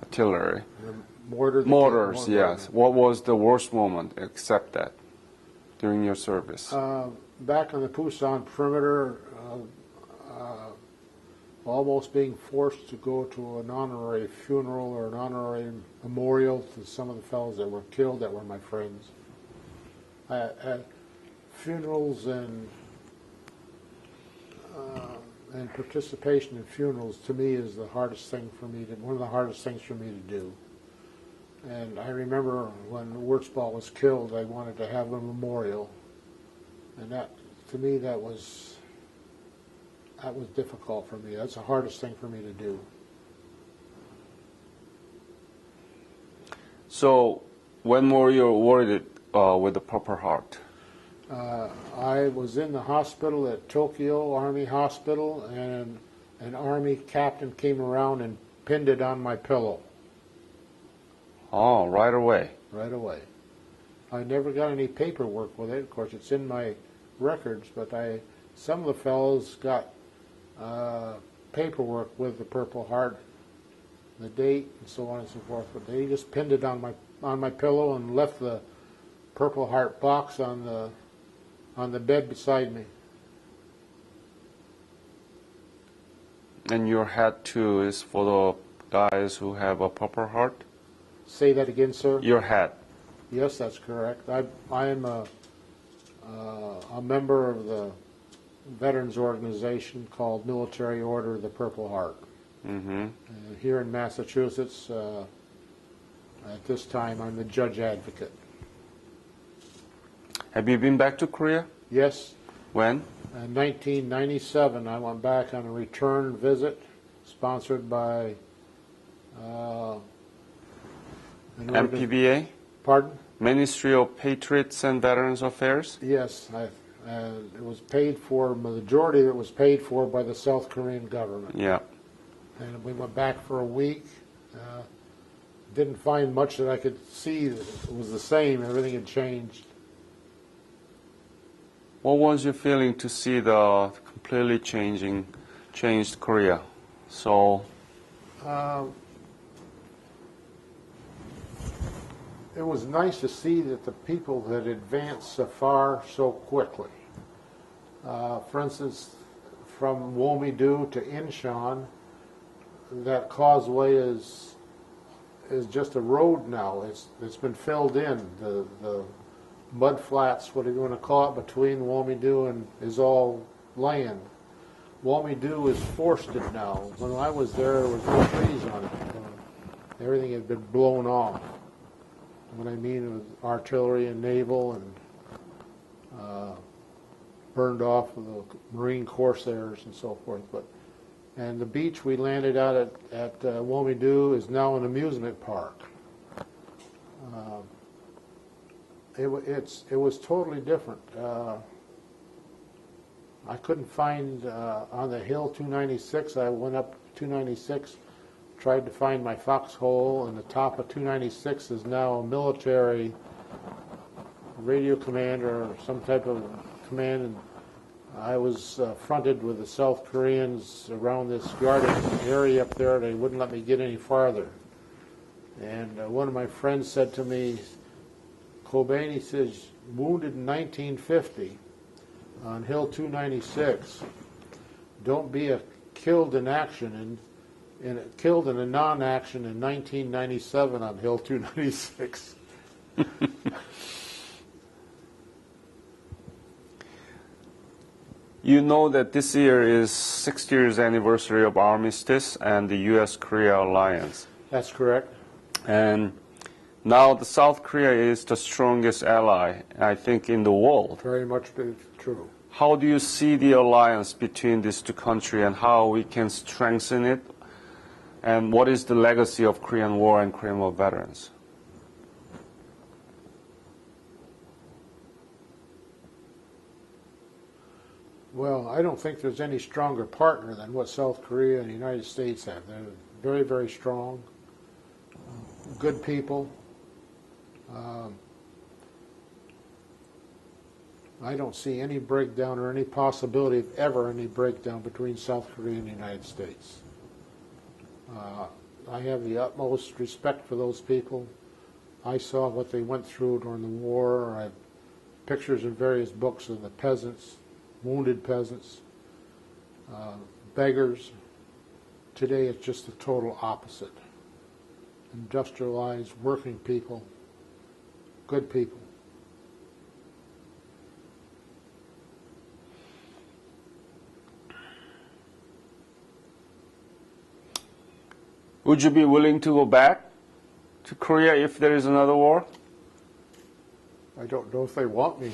artillery. The mortar. Mortars, yes. What was the worst moment, except that, during your service? Back on the Pusan perimeter, almost being forced to go to an honorary funeral or an honorary memorial to some of the fellows that were killed that were my friends. Funerals and participation in funerals to me is the hardest thing for me one of the hardest things for me to do. And I remember when Wurtzball was killed, I wanted to have a memorial, and that, to me, that was difficult for me. That's the hardest thing for me to do. So, when were you awarded with the Purple Heart? I was in the hospital at Tokyo Army Hospital, and an Army captain came around and pinned it on my pillow. Oh, right away. Right away. I never got any paperwork with it. Of course, it's in my records, but some of the fellows got paperwork with the Purple Heart, the date, and so on and so forth. But they just pinned it on my pillow and left the Purple Heart box on the bed beside me. And your hat too is for the guys who have a Purple Heart? Say that again, sir? Your hat. Yes, that's correct. I am a member of the veterans organization called Military Order of the Purple Heart. Mm-hmm. Here in Massachusetts, at this time, I'm the judge advocate. Have you been back to Korea? Yes. When? In 1997, I went back on a return visit, sponsored by MPVA? Pardon? Ministry of Patriots and Veterans Affairs? Yes. It was paid for, the majority of it was paid for by the South Korean government. Yeah. And we went back for a week. Didn't find much that I could see that was the same. Everything had changed. What was your feeling to see the completely changed Korea? So, it was nice to see that the people had advanced so far so quickly. For instance, from Womidou to Incheon, that causeway is just a road now. It's been filled in. The mud flats, whatever you want to call it, between Womidou and is all land. Womidou is forested now. When I was there was no trees on it. Everything had been blown off. What I mean was artillery and naval and burned off with the Marine Corsairs and so forth. And the beach we landed out at Womidou is now an amusement park. It was totally different. I couldn't find on the hill 296. I went up 296, tried to find my foxhole, and the top of 296 is now a military radio command or some type of command. And I was fronted with the South Koreans around this guarded area up there. They wouldn't let me get any farther. And one of my friends said to me, Cobane, he says, wounded in 1950 on Hill 296. Don't be killed in action and killed in a non-action in 1997 on Hill 296. you know that this year is 6 years anniversary of Armistice and the U.S.-Korea alliance. That's correct. And now the South Korea is the strongest ally, I think, in the world. Very much true. How do you see the alliance between these two countries and how we can strengthen it? And what is the legacy of Korean War and Korean War veterans? Well, I don't think there's any stronger partner than what South Korea and the United States have. They're very, very strong, good people. I don't see any breakdown or any possibility of ever any breakdown between South Korea and the United States. I have the utmost respect for those people. I saw what they went through during the war. I have pictures in various books of the peasants, wounded peasants, beggars. Today it's just the total opposite. Industrialized, working people, good people. Would you be willing to go back to Korea if there is another war? I don't know if they want me.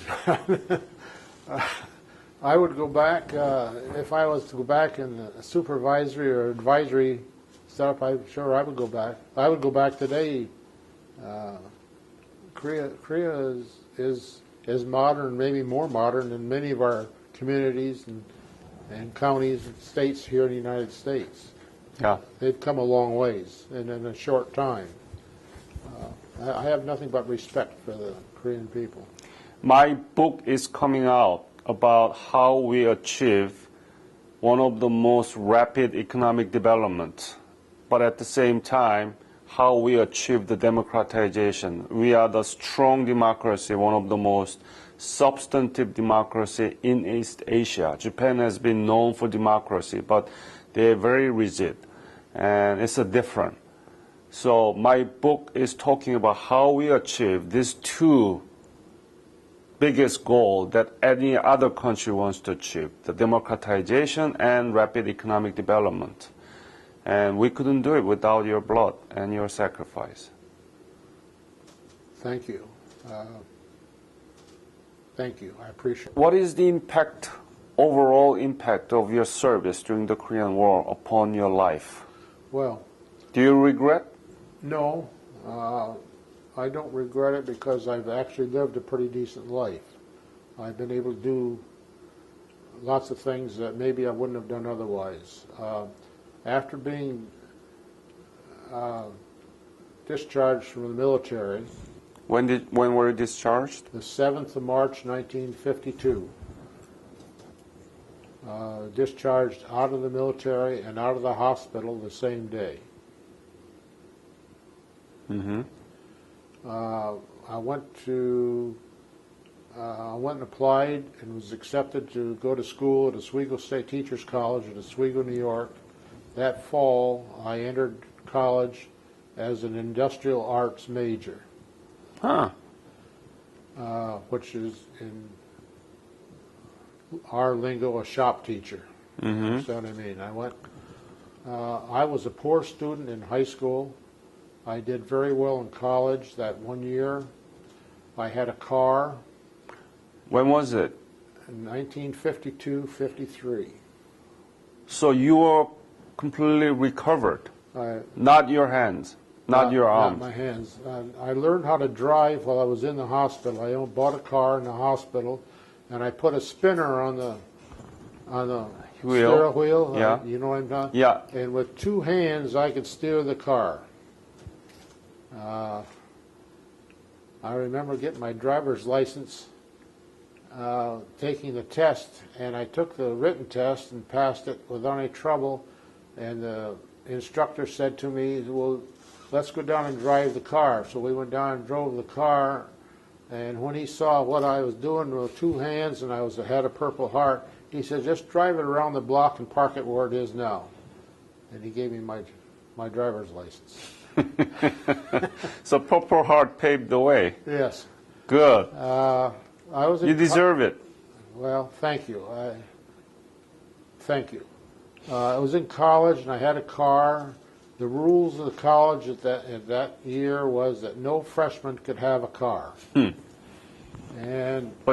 I would go back, if I was to go back in a supervisory or advisory setup, I'm sure I would go back. I would go back today. Korea is modern, maybe more modern than many of our communities and counties and states here in the United States. Yeah. They've come a long ways in a short time. I have nothing but respect for the Korean people. My book is coming out about how we achieve one of the most rapid economic development, but at the same time, how we achieve the democratization. We are the strong democracy, one of the most substantive democracy in East Asia. Japan has been known for democracy, but they're very rigid, and it's a different. So my book is talking about how we achieve these two biggest goals that any other country wants to achieve, the democratization and rapid economic development. And we couldn't do it without your blood and your sacrifice. Thank you. Thank you. I appreciate it. What is the impact, overall impact of your service during the Korean War upon your life? Well, Do you regret? no, I don't regret it because I've actually lived a pretty decent life. I've been able to do lots of things that maybe I wouldn't have done otherwise. After being discharged from the military, When were you discharged? the 7th of March, 1952, discharged out of the military and out of the hospital the same day. Mm-hmm. I went and applied and was accepted to go to school at Oswego State Teachers College in Oswego, New York. That fall, I entered college as an industrial arts major, which is in our lingo a shop teacher. Mm-hmm. That's what I mean. I was a poor student in high school. I did very well in college that one year. I had a car When was it? in 1952-53. So you were completely recovered, not your hands, not your arms. Not my hands. I learned how to drive while I was in the hospital. I bought a car in the hospital, and I put a spinner on the steering wheel. Yeah. You know what I'm talking? Yeah. And with two hands, I could steer the car. I remember getting my driver's license, taking the test, and I took the written test and passed it without any trouble. And the instructor said to me, well, let's go down and drive the car. So we went down and drove the car, and when he saw what I was doing with two hands and I had a Purple Heart, he said, just drive it around the block and park it where it is now. And he gave me my driver's license. So Purple Heart paved the way. Yes. Good. You deserve it. Well, thank you. Thank you. I was in college and I had a car. The rules of the college at that year was that no freshman could have a car. But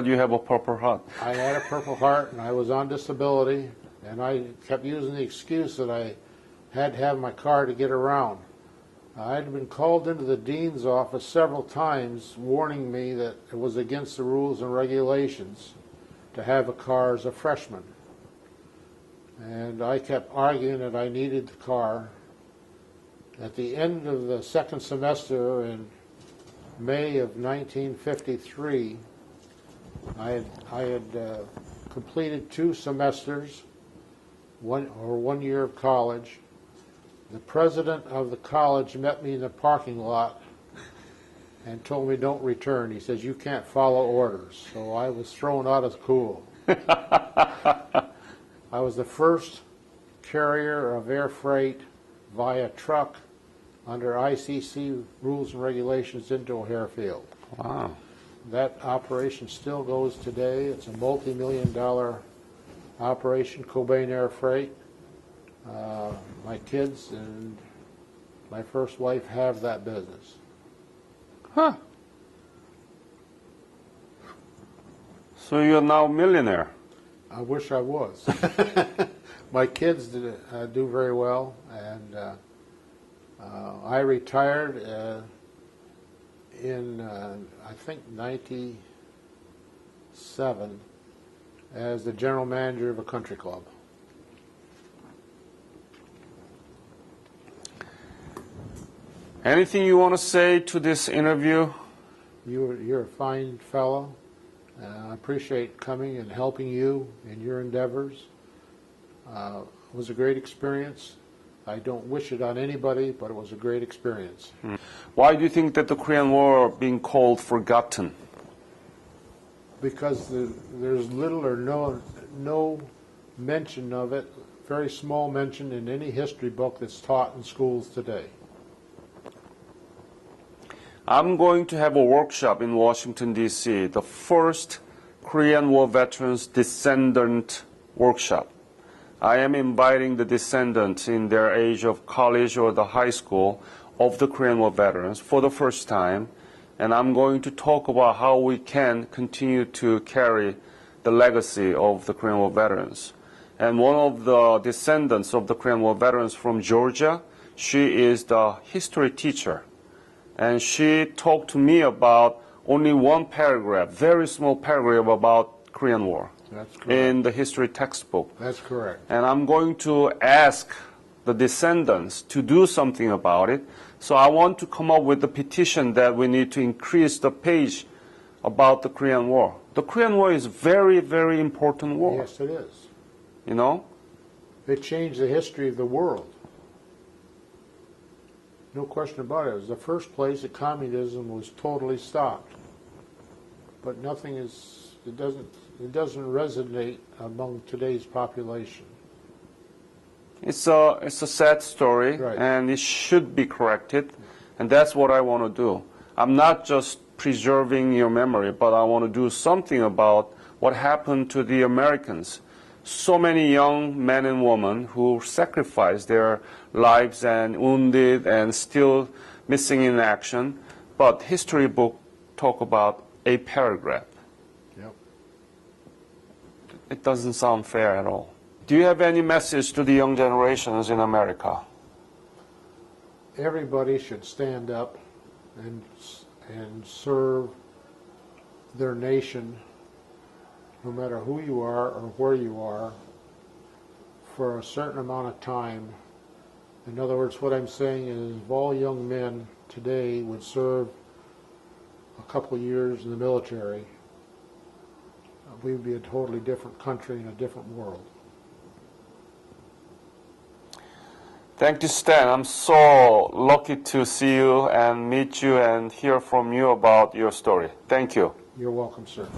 you have a Purple Heart. I had a Purple Heart and I was on disability, and I kept using the excuse that I had to have my car to get around. I had been called into the dean's office several times warning me that it was against the rules and regulations to have a car as a freshman. And I kept arguing that I needed the car. At the end of the second semester in May of 1953, I had completed 2 semesters, 1 year of college. The president of the college met me in the parking lot and told me don't return. He says, you can't follow orders. So I was thrown out of school. I was the first carrier of air freight via truck under ICC rules and regulations into O'Hare Field. Wow. That operation still goes today. It's a multi-million-dollar operation, Cobane Air Freight. My kids and my first wife have that business. Huh. So you're now a millionaire. I wish I was. My kids do very well, and I retired in, I think, 97 as the general manager of a country club. Anything you want to say to this interview? You're a fine fellow. I appreciate coming and helping you in your endeavors. It was a great experience. I don't wish it on anybody, but it was a great experience. Why do you think that the Korean War being called forgotten? Because there's little or no mention of it, very small mention in any history book that's taught in schools today. I'm going to have a workshop in Washington, D.C., the first Korean War veterans descendant workshop. I am inviting the descendants in their age of college or the high school of the Korean War veterans for the first time, and I'm going to talk about how we can continue to carry the legacy of the Korean War veterans. And one of the descendants of the Korean War veterans from Georgia, she is the history teacher. And she talked to me about only one paragraph, very small paragraph about Korean War. That's correct. In the history textbook. That's correct. And I'm going to ask the descendants to do something about it. So I want to come up with a petition that we need to increase the page about the Korean War. The Korean War is a very, very important war. Yes, it is. You know? It changed the history of the world. No question about it. It was the first place that communism was totally stopped. But nothing is, it doesn't resonate among today's population. It's a sad story, Right. and it should be corrected, and that's what I want to do. I'm not just preserving your memory, but I want to do something about what happened to the Americans. So many young men and women who sacrificed their lives and wounded and still missing in action, but history book talk about a paragraph. Yep. It doesn't sound fair at all. Do you have any message to the young generations in America? Everybody should stand up and serve their nation, no matter who you are or where you are, for a certain amount of time. In other words, what I'm saying is if all young men today would serve a couple of years in the military, we would be a totally different country and a different world. Thank you, Stan. I'm so lucky to see you and meet you and hear from you about your story. Thank you. You're welcome, sir.